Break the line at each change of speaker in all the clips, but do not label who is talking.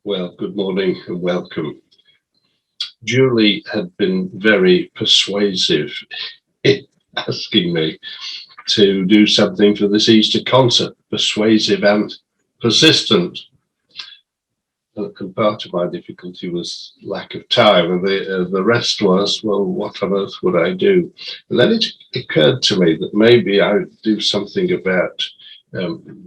Well, good morning and welcome. Julie had been very persuasive in asking me to do something for this Easter concert, persuasive and persistent. And part of my difficulty was lack of time, and the rest was, well, what on earth would I do? And then it occurred to me that maybe I would do something about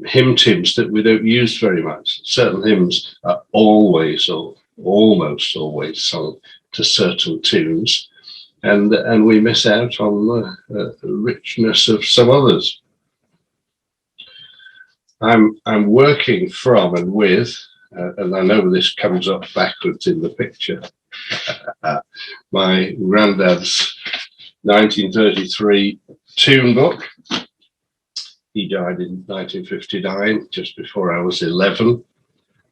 hymn tunes that we don't use very much. Certain hymns are always or almost always sung to certain tunes, and we miss out on the richness of some others. I'm working from and with, and I know this comes up backwards in the picture, my granddad's 1933 tune book. He died in 1959, just before I was 11.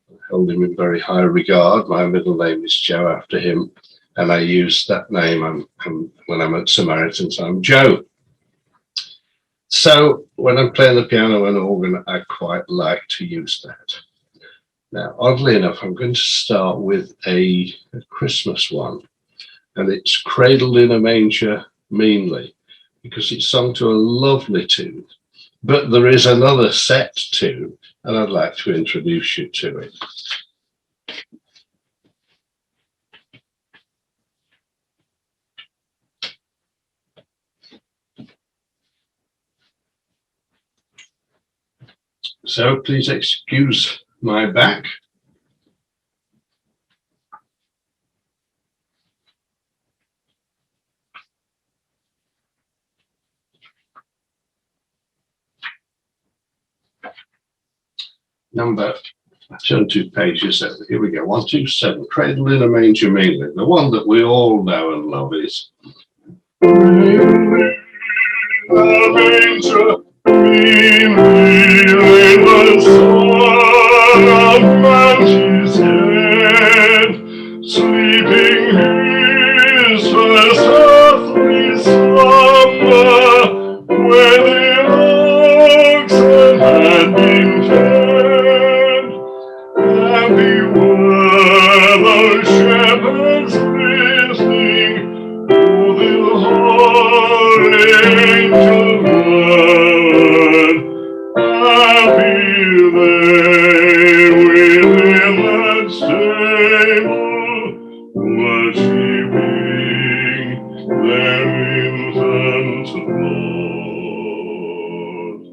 I held him in very high regard. My middle name is Joe after him, and I use that name when I'm at Samaritans. I'm Joe. So when I'm playing the piano and organ, I quite like to use that. Now, oddly enough, I'm going to start with a Christmas one, and it's Cradled in a Manger Meanly, because it's sung to a lovely tune. But there is another set tune, and I'd like to introduce you to it. So please excuse my back. I turn 2 pages over. Here we go. 127. Cradled in a Manger Meanly. The one that we all know and love is. Manger, meanly the Son of Man his head, sleeping his first earthly slumber, where the oxen had been fed. Happy were those shepherds listening to the angel word. Happy they within that stable, worshipping their infant Lord.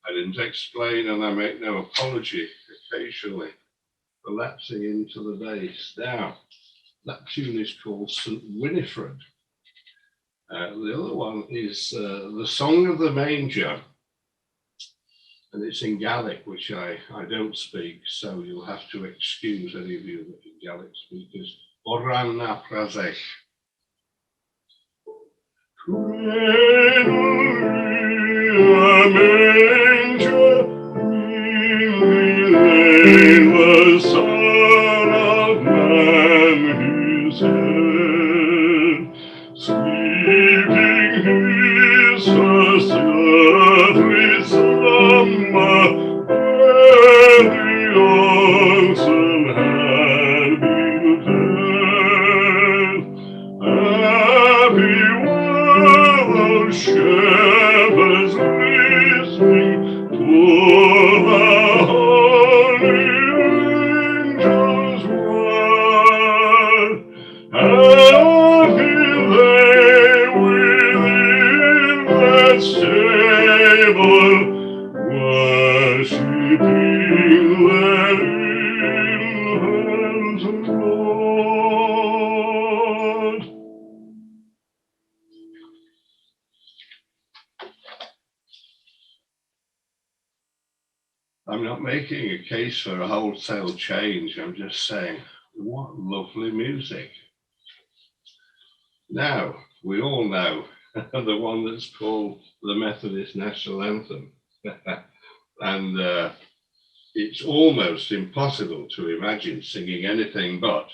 I didn't explain, and I make no apology occasionally for lapsing into the bass. Now, that tune is called St. Winifred. The other one is the Song of the Manger, and it's in Gaelic, which I don't speak, so you'll have to excuse any of you that Gaelic speakers. Oran na Prazech. The Son of Man his head, sleeping his first earthly slumber, where the oxen had been fed. Happy were those shepherds listening to the angel's word. Happy they within that stable, worshipping their infant Lord. I'm not making a case for a wholesale change. I'm just saying, what lovely music. Now, we all know the one that's called the Methodist National Anthem. And it's almost impossible to imagine singing anything but.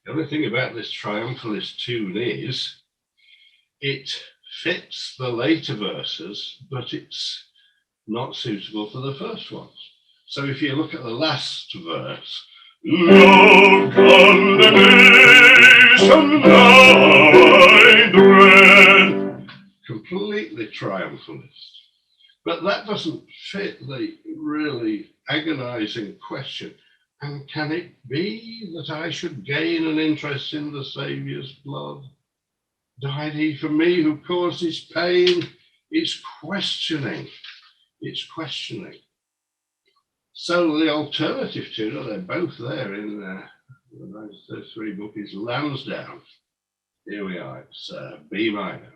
The only thing about this triumphalist tune is it fits the later verses, but it's not suitable for the first ones. So if you look at the last verse, no condemnation I dread, completely triumphalist. But that doesn't fit the really agonizing question. And can it be that I should gain an interest in the Saviour's blood? Died he for me who caused his pain? It's questioning. It's questioning. So the alternative tune, they're both there in the 1933 book, is Lansdowne. Here we are, it's B minor.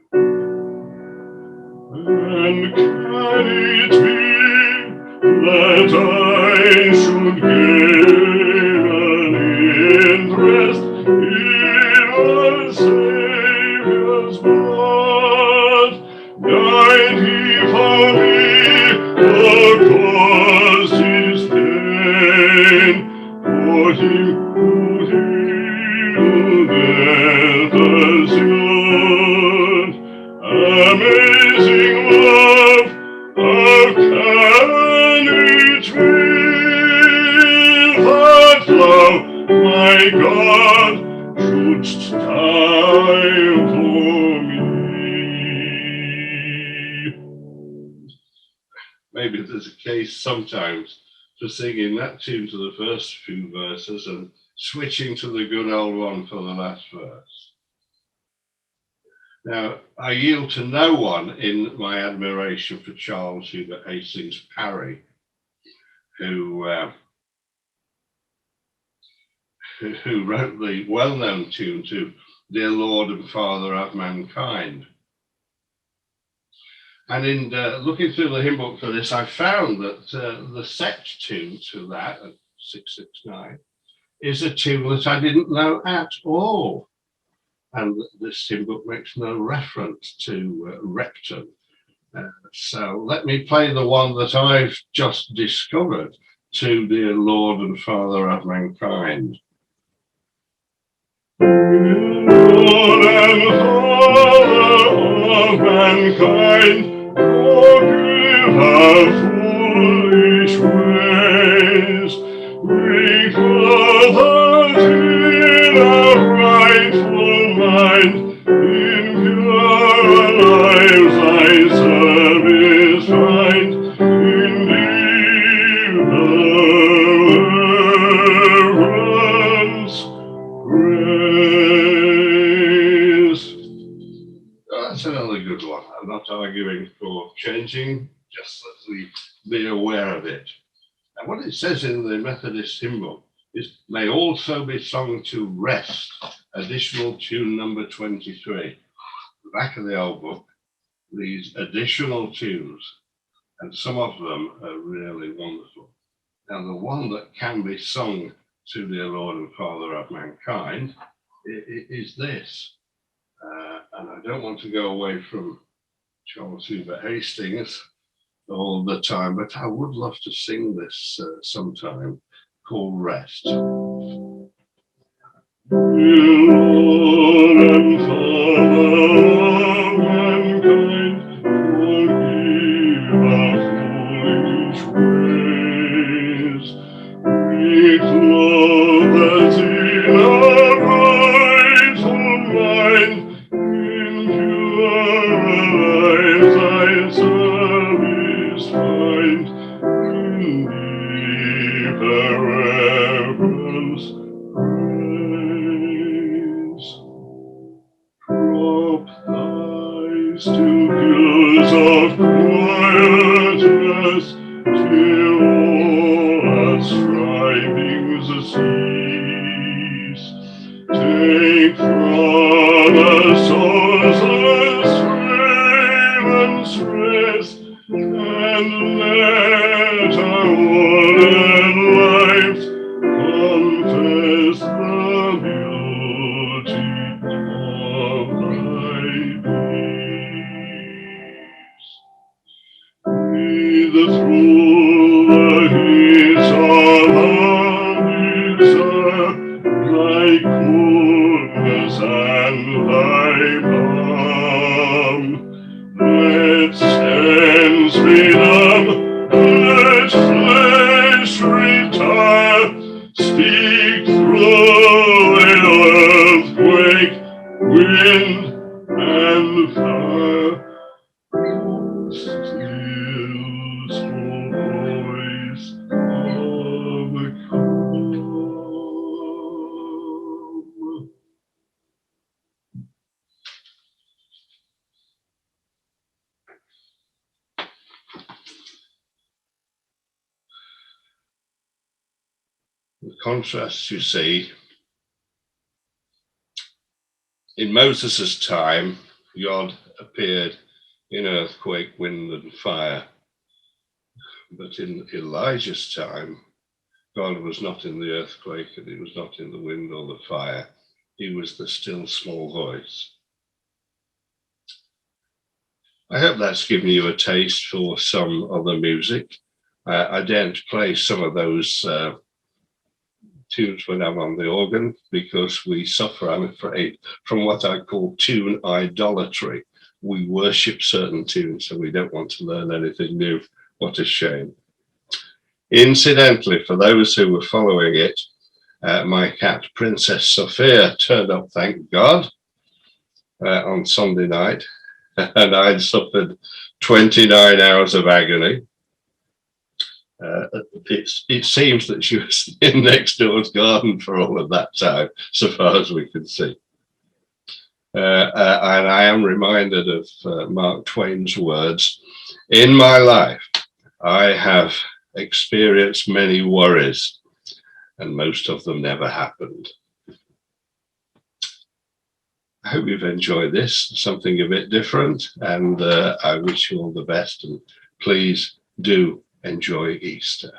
And can it be that I should gain an interest in our Saviour's blood? Died he for me, or caused his pain? For him who healed death assured. Amazing love, how can it be that thou, my God, shouldst die for me? Maybe there's a case sometimes for singing that tune to the first few verses and switching to the good old one for the last verse. Now, I yield to no one in my admiration for Charles Hubert Hastings Parry, who wrote the well-known tune to Dear Lord and Father of Mankind. And in looking through the hymn book for this, I found that the set tune to that, at 669, is a tune that I didn't know at all. And this hymn book makes no reference to Repton. So let me play the one that I've just discovered, to Dear Lord and Father of Mankind. Lord and Father of mankind, forgive our foolish ways. Reclothe us in our rightful mind. In pure lives thy service find. In deliverance praise. That's another good one. I'm not arguing for changing, just that we be aware of it. And what it says in the Methodist hymn book is, may also be sung to rest, additional tune number 23. The back of the old book, these additional tunes, and some of them are really wonderful. Now, the one that can be sung to Dear Lord and Father of Mankind is this. And I don't want to go away from Charles Hubert Hastings all the time, but I would love to sing this sometime, called Rest. Dear Lord and Father of mankind, forgive our foolish ways. Reclothe us in our rightful mind. In pure lives thy service find. In deeper reverence praise. Prop thy pupils of quietness till all our strivings cease. Take from us souls strain and stress, and let our worn lives confess the beauty of thy peace. Breathe through the heat of our thy goodness and thy balm. fire. Still small voice of the calm. The contrast you see, in Moses' time, God appeared in earthquake, wind, and fire. But in Elijah's time, God was not in the earthquake and he was not in the wind or the fire. He was the still small voice. I hope that's given you a taste for some other music. I daren't play some of those tunes when I'm on the organ because we suffer, I'm afraid, from what I call tune idolatry. We worship certain tunes, so we don't want to learn anything new. What a shame. Incidentally, for those who were following it, my cat, Princess Sophia, turned up, thank God, on Sunday night, and I'd suffered 29 hours of agony. It seems that she was in next door's garden for all of that time, so far as we could see. And I am reminded of Mark Twain's words, in my life, I have experienced many worries, and most of them never happened. I hope you've enjoyed this, something a bit different, and I wish you all the best, and please do enjoy Easter.